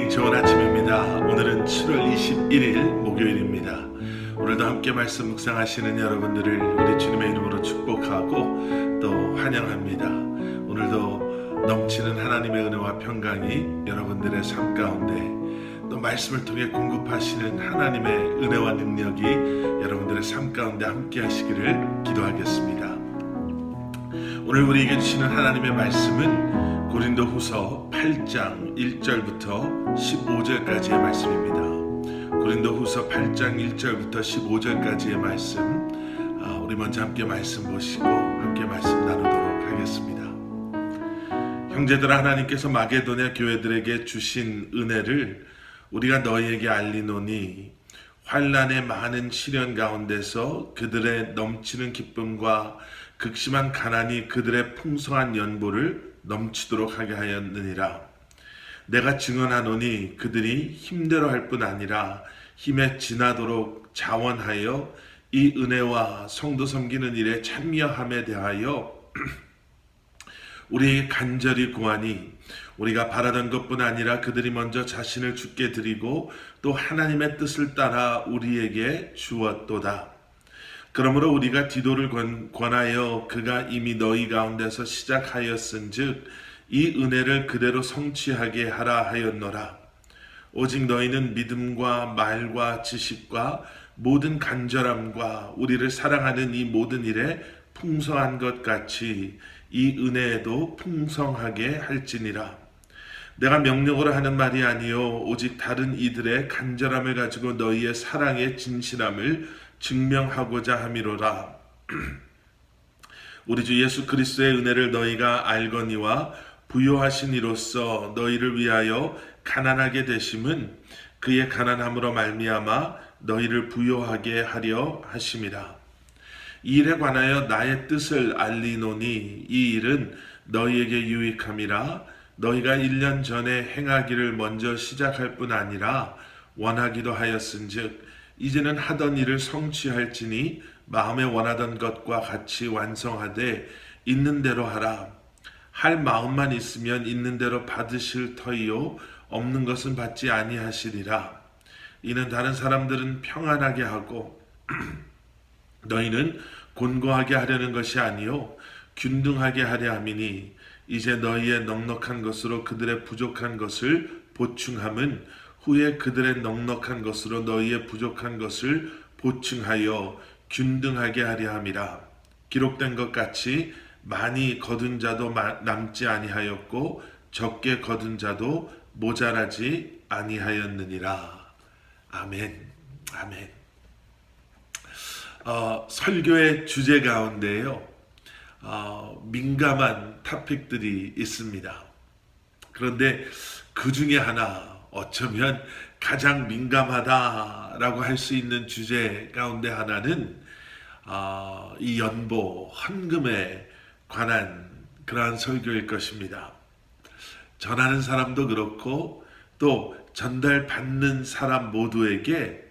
좋은 아침입니다. 오늘은 7월 21일 목요일입니다. 오늘도 함께 말씀 묵상하시는 여러분들을 우리 주님의 이름으로 축복하고 또 환영합니다. 오늘도 넘치는 하나님의 은혜와 평강이 여러분들의 삶 가운데 또 말씀을 통해 공급하시는 하나님의 은혜와 능력이 여러분들의 삶 가운데 함께 하시기를 기도하겠습니다. 오늘 우리에게 주시는 하나님의 말씀은 고린도후서 8장 1절부터 15절까지의 말씀입니다. 고린도후서 8장 1절부터 15절까지의 말씀, 우리 먼저 함께 말씀 보시고 함께 말씀 나누도록 하겠습니다. 형제들아, 하나님께서 마게도냐 교회들에게 주신 은혜를 우리가 너희에게 알리노니 환난의 많은 시련 가운데서 그들의 넘치는 기쁨과 극심한 가난이 그들의 풍성한 연보를 넘치도록 하게 하였느니라. 내가 증언하노니 그들이 힘대로 할 뿐 아니라 힘에 지나도록 자원하여 이 은혜와 성도 섬기는 일에 참여함에 대하여 우리에게 간절히 구하니 우리가 바라던 것뿐 아니라 그들이 먼저 자신을 주께 드리고 또 하나님의 뜻을 따라 우리에게 주었도다. 그러므로 우리가 디도를 권하여 그가 이미 너희 가운데서 시작하였은즉 이 은혜를 그대로 성취하게 하라 하였노라. 오직 너희는 믿음과 말과 지식과 모든 간절함과 우리를 사랑하는 이 모든 일에 풍성한 것 같이 이 은혜에도 풍성하게 할지니라. 내가 명령으로 하는 말이 아니요 오직 다른 이들의 간절함을 가지고 너희의 사랑의 진실함을 증명하고자 함이로라. 우리 주 예수 그리스도의 은혜를 너희가 알거니와 부요하신 이로써 너희를 위하여 가난하게 되심은 그의 가난함으로 말미암아 너희를 부요하게 하려 하심이라. 이 일에 관하여 나의 뜻을 알리노니 이 일은 너희에게 유익함이라. 너희가 1년 전에 행하기를 먼저 시작할 뿐 아니라 원하기도 하였은즉 이제는 하던 일을 성취할지니 마음에 원하던 것과 같이 완성하되 있는 대로 하라. 할 마음만 있으면 있는 대로 받으실 터이요 없는 것은 받지 아니하시리라. 이는 다른 사람들은 평안하게 하고 너희는 곤고하게 하려는 것이 아니요 균등하게 하려 함이니 이제 너희의 넉넉한 것으로 그들의 부족한 것을 보충함은 후에 그들의 넉넉한 것으로 너희의 부족한 것을 보충하여 균등하게 하려 함이라. 기록된 것 같이 많이 거둔 자도 남지 아니하였고 적게 거둔 자도 모자라지 아니하였느니라. 아멘. 아멘. 설교의 주제 가운데요, 민감한 토픽들이 있습니다. 그런데 그 중에 하나, 어쩌면 가장 민감하다라고 할 수 있는 주제 가운데 하나는 이 연보, 헌금에 관한 그러한 설교일 것입니다. 전하는 사람도 그렇고 또 전달받는 사람 모두에게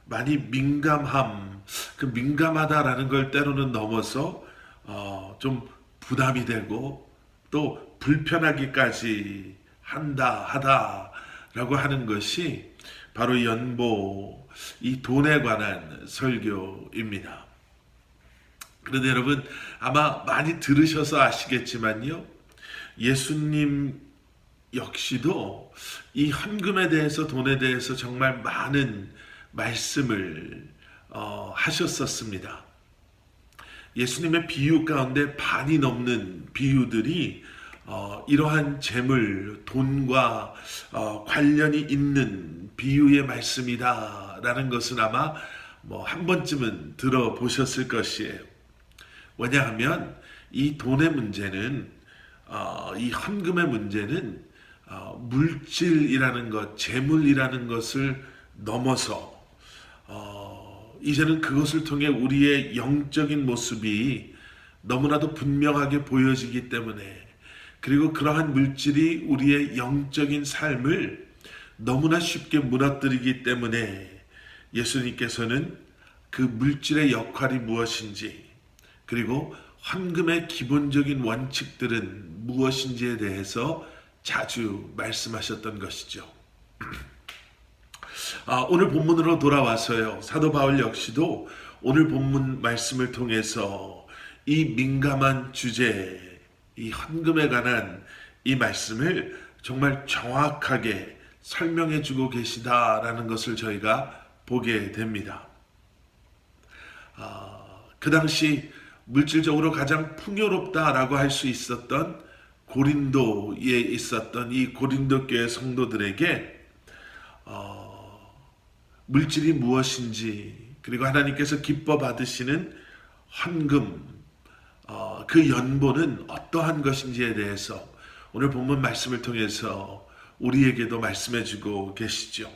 많이 그 민감하다라는 걸 때로는 넘어서 좀 부담이 되고 또 불편하기까지 하다라고 하는 것이 바로 연보, 이 돈에 관한 설교입니다. 그런데 여러분, 아마 많이 들으셔서 아시겠지만요, 예수님 역시도 이 헌금에 대해서, 돈에 대해서 정말 많은 말씀을 하셨었습니다. 예수님의 비유 가운데 반이 넘는 비유들이 이러한 재물, 돈과 관련이 있는 비유의 말씀이다라는 것은 아마 한 번쯤은 들어보셨을 것이에요. 왜냐하면 이 돈의 문제는, 이 헌금의 문제는 물질이라는 것, 재물이라는 것을 넘어서 이제는 그것을 통해 우리의 영적인 모습이 너무나도 분명하게 보여지기 때문에, 그리고 그러한 물질이 우리의 영적인 삶을 너무나 쉽게 무너뜨리기 때문에 예수님께서는 그 물질의 역할이 무엇인지, 그리고 헌금의 기본적인 원칙들은 무엇인지에 대해서 자주 말씀하셨던 것이죠. 오늘 본문으로 돌아와서요. 사도 바울 역시도 오늘 본문 말씀을 통해서 이 민감한 주제, 이 헌금에 관한 이 말씀을 정말 정확하게 설명해 주고 계시다라는 것을 저희가 보게 됩니다. 그 당시 물질적으로 가장 풍요롭다라고 할 수 있었던 고린도에 있었던 이 고린도 교회 성도들에게 물질이 무엇인지, 그리고 하나님께서 기뻐 받으시는 헌금, 그 연보는 어떠한 것인지에 대해서 오늘 본문 말씀을 통해서 우리에게도 말씀해 주고 계시죠.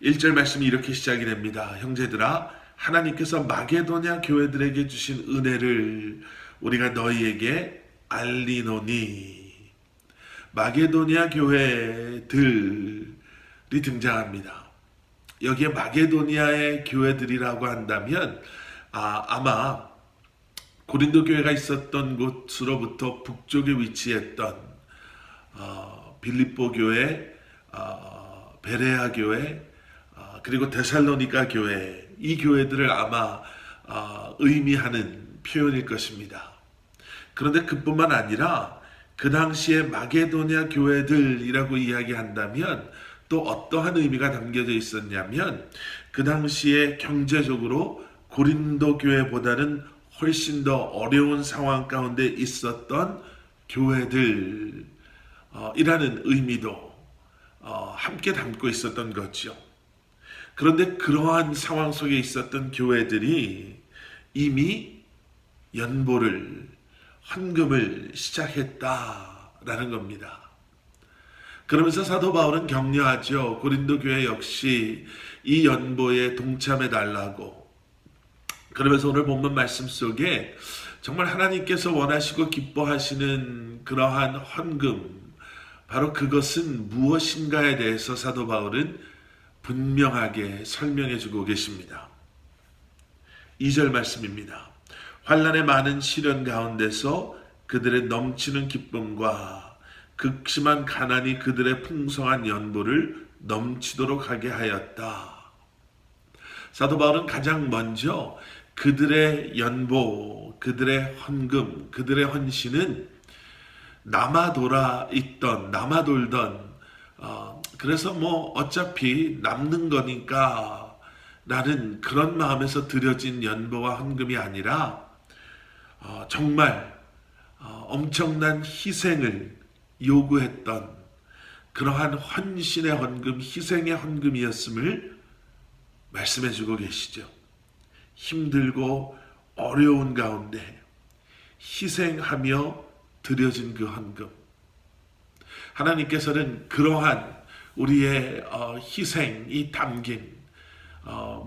1절 말씀이 이렇게 시작이 됩니다. 형제들아, 하나님께서 마게도냐 교회들에게 주신 은혜를 우리가 너희에게 알리노니. 마게도냐 교회들이 등장합니다. 여기에 마게도니아의 교회들이라고 한다면 아마 고린도 교회가 있었던 곳으로부터 북쪽에 위치했던 빌립보 교회, 베레아 교회, 그리고 데살로니가 교회, 이 교회들을 아마 의미하는 표현일 것입니다. 그런데 그뿐만 아니라 그 당시에 마게도냐 교회들이라고 이야기한다면 또 어떠한 의미가 담겨져 있었냐면, 그 당시에 경제적으로 고린도 교회보다는 훨씬 더 어려운 상황 가운데 있었던 교회들이라는 의미도 함께 담고 있었던 거죠. 그런데 그러한 상황 속에 있었던 교회들이 이미 연보를, 헌금을 시작했다라는 겁니다. 그러면서 사도 바울은 격려하죠. 고린도 교회 역시 이 연보에 동참해 달라고. 그러면서 오늘 본문 말씀 속에 정말 하나님께서 원하시고 기뻐하시는 그러한 헌금, 바로 그것은 무엇인가에 대해서 사도 바울은 분명하게 설명해 주고 계십니다. 2절 말씀입니다. 환난의 많은 시련 가운데서 그들의 넘치는 기쁨과 극심한 가난이 그들의 풍성한 연보를 넘치도록 하게 하였다. 사도 바울은 가장 먼저 그들의 연보, 그들의 헌금, 그들의 헌신은 남아돌던, 그래서 어차피 남는 거니까 라는 그런 마음에서 드려진 연보와 헌금이 아니라 정말 엄청난 희생을 요구했던 그러한 헌신의 헌금, 희생의 헌금이었음을 말씀해 주고 계시죠. 힘들고 어려운 가운데 희생하며 드려진 그 헌금, 하나님께서는 그러한 우리의 희생이 담긴,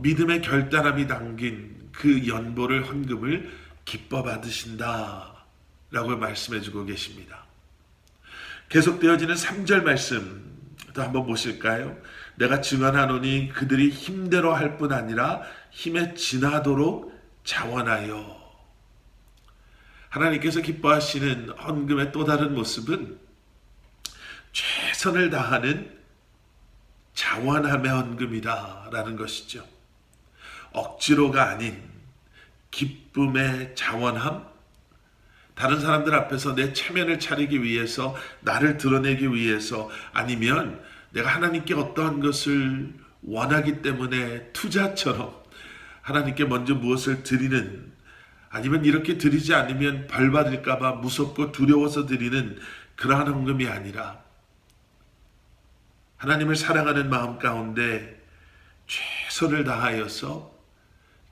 믿음의 결단함이 담긴 그 연보를, 헌금을 기뻐 받으신다 라고 말씀해 주고 계십니다. 계속되어지는 3절 말씀도 한번 보실까요? 내가 증언하노니 그들이 힘대로 할 뿐 아니라 힘에 지나도록 자원하여. 하나님께서 기뻐하시는 헌금의 또 다른 모습은 최선을 다하는 자원함의 헌금이다 라는 것이죠. 억지로가 아닌 기쁨의 자원함, 다른 사람들 앞에서 내 체면을 차리기 위해서, 나를 드러내기 위해서, 아니면 내가 하나님께 어떠한 것을 원하기 때문에 투자처럼 하나님께 먼저 무엇을 드리는, 아니면 이렇게 드리지 않으면 벌 받을까 봐 무섭고 두려워서 드리는 그러한 헌금이 아니라 하나님을 사랑하는 마음 가운데 최선을 다하여서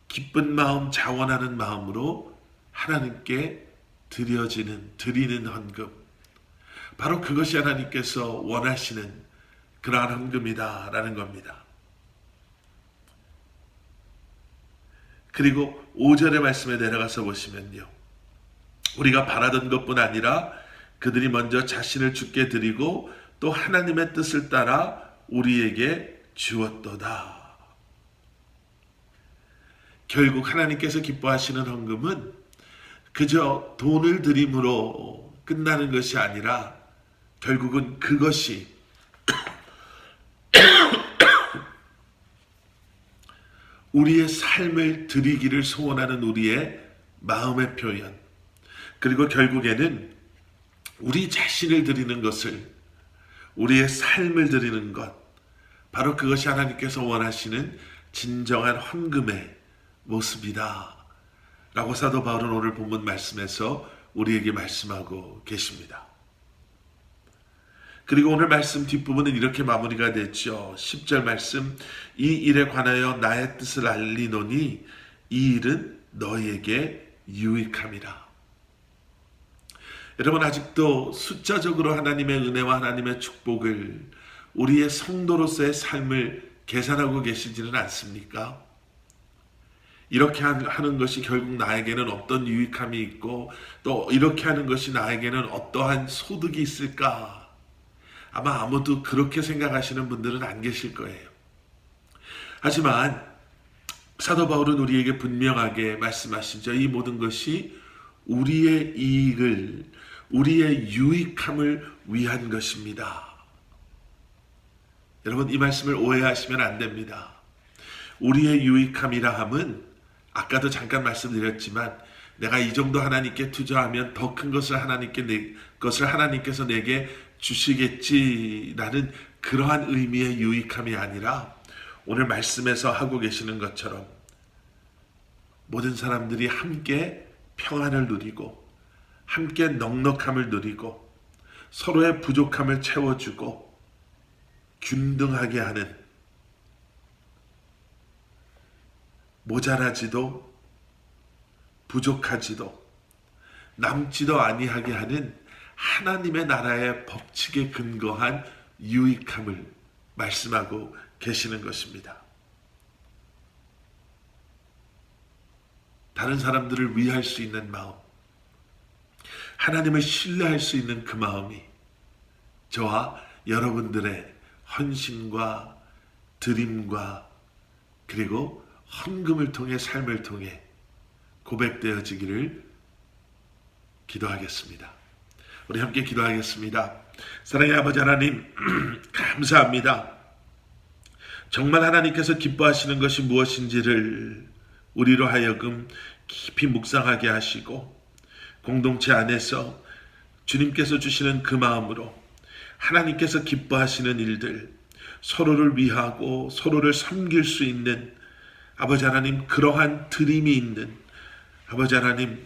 기쁜 마음, 자원하는 마음으로 하나님께 드리는 헌금, 바로 그것이 하나님께서 원하시는 그러한 헌금이다라는 겁니다. 그리고 5절의 말씀에 내려가서 보시면요, 우리가 바라던 것뿐 아니라 그들이 먼저 자신을 주께 드리고 또 하나님의 뜻을 따라 우리에게 주었도다. 결국 하나님께서 기뻐하시는 헌금은 그저 돈을 드림으로 끝나는 것이 아니라 결국은 그것이 우리의 삶을 드리기를 소원하는 우리의 마음의 표현, 그리고 결국에는 우리 자신을 드리는 것을, 우리의 삶을 드리는 것, 바로 그것이 하나님께서 원하시는 진정한 헌금의 모습이다 라고 사도 바울은 오늘 본문 말씀에서 우리에게 말씀하고 계십니다. 그리고 오늘 말씀 뒷부분은 이렇게 마무리가 됐죠. 10절 말씀, 이 일에 관하여 나의 뜻을 알리노니 이 일은 너희에게 유익함이라. 여러분, 아직도 숫자적으로 하나님의 은혜와 하나님의 축복을 우리의 성도로서의 삶을 계산하고 계시지는 않습니까? 이렇게 하는 것이 결국 나에게는 어떤 유익함이 있고, 또 이렇게 하는 것이 나에게는 어떠한 소득이 있을까? 아마 아무도 그렇게 생각하시는 분들은 안 계실 거예요. 하지만 사도 바울은 우리에게 분명하게 말씀하시죠. 이 모든 것이 우리의 이익을, 우리의 유익함을 위한 것입니다. 여러분, 이 말씀을 오해하시면 안 됩니다. 우리의 유익함이라 함은 아까도 잠깐 말씀드렸지만 내가 이 정도 하나님께 투자하면 더 큰 것을 하나님께서 내게 주시겠지라는 그러한 의미의 유익함이 아니라, 오늘 말씀에서 하고 계시는 것처럼 모든 사람들이 함께 평안을 누리고 함께 넉넉함을 누리고 서로의 부족함을 채워주고 균등하게 하는, 모자라지도 부족하지도 남지도 아니하게 하는 하나님의 나라의 법칙에 근거한 유익함을 말씀하고 계시는 것입니다. 다른 사람들을 위할 수 있는 마음, 하나님을 신뢰할 수 있는 그 마음이 저와 여러분들의 헌신과 드림과 그리고 헌금을 통해, 삶을 통해 고백되어지기를 기도하겠습니다. 우리 함께 기도하겠습니다. 사랑의 아버지 하나님, 감사합니다. 정말 하나님께서 기뻐하시는 것이 무엇인지를 우리로 하여금 깊이 묵상하게 하시고, 공동체 안에서 주님께서 주시는 그 마음으로 하나님께서 기뻐하시는 일들, 서로를 위하고 서로를 섬길 수 있는, 아버지 하나님, 그러한 드림이 있는, 아버지 하나님,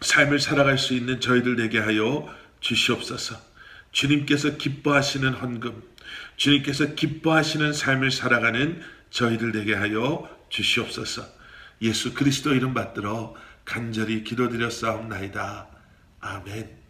삶을 살아갈 수 있는 저희들 되게 하여 주시옵소서. 주님께서 기뻐하시는 헌금, 주님께서 기뻐하시는 삶을 살아가는 저희들 되게 하여 주시옵소서. 예수 그리스도 이름 받들어 간절히 기도드렸사옵나이다. 아멘.